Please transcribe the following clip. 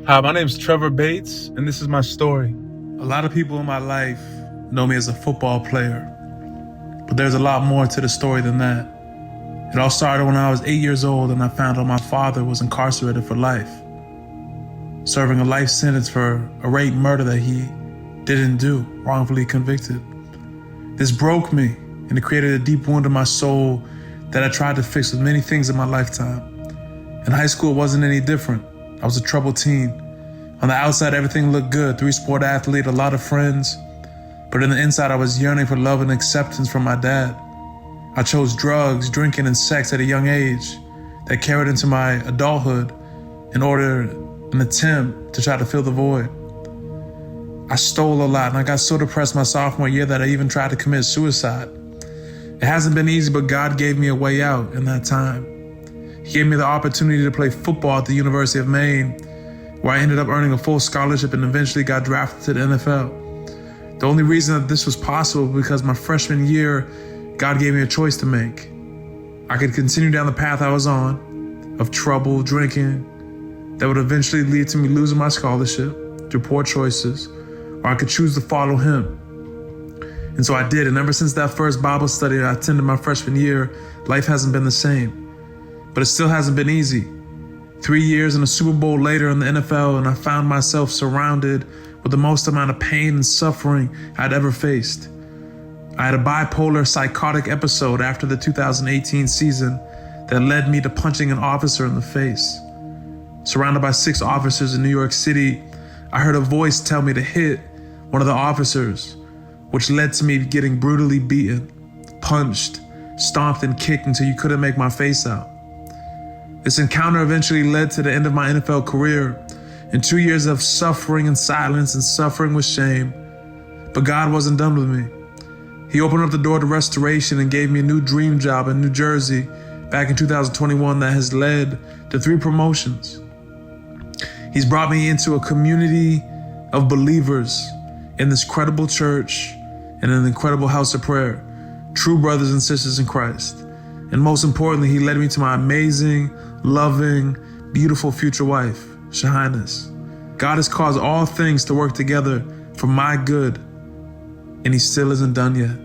Hi, my name's Trevor Bates, and this is my story. A lot of people in my life know me as a football player, but there's a lot more to the story than that. It all started when I was 8 years old and I found out my father was incarcerated for life, serving a life sentence for a rape murder that he didn't do, wrongfully convicted. This broke me, and it created a deep wound in my soul that I tried to fix with many things in my lifetime. In high school, it wasn't any different. I was a troubled teen. On the outside, everything looked good. 3-sport athlete, a lot of friends. But in the inside, I was yearning for love and acceptance from my dad. I chose drugs, drinking, and sex at a young age that carried into my adulthood in an attempt to try to fill the void. I stole a lot, and I got so depressed my sophomore year that I even tried to commit suicide. It hasn't been easy, but God gave me a way out in that time. He gave me the opportunity to play football at the University of Maine, where I ended up earning a full scholarship and eventually got drafted to the NFL. The only reason that this was possible was because my freshman year, God gave me a choice to make. I could continue down the path I was on, of trouble, drinking, that would eventually lead to me losing my scholarship through poor choices, or I could choose to follow Him. And so I did, and ever since that first Bible study I attended my freshman year, life hasn't been the same. But it still hasn't been easy. 3 years and a Super Bowl later in the NFL, and I found myself surrounded with the most amount of pain and suffering I'd ever faced. I had a bipolar psychotic episode after the 2018 season that led me to punching an officer in the face. Surrounded by 6 officers in New York City, I heard a voice tell me to hit one of the officers, which led to me getting brutally beaten, punched, stomped, and kicked until you couldn't make my face out. This encounter eventually led to the end of my NFL career and 2 years of suffering in silence and suffering with shame. But God wasn't done with me. He opened up the door to restoration and gave me a new dream job in New Jersey back in 2021 that has led to 3 promotions. He's brought me into a community of believers in this credible church and an incredible house of prayer, true brothers and sisters in Christ. And most importantly, He led me to my amazing, loving, beautiful future wife, Shahines. God has caused all things to work together for my good, and He still isn't done yet.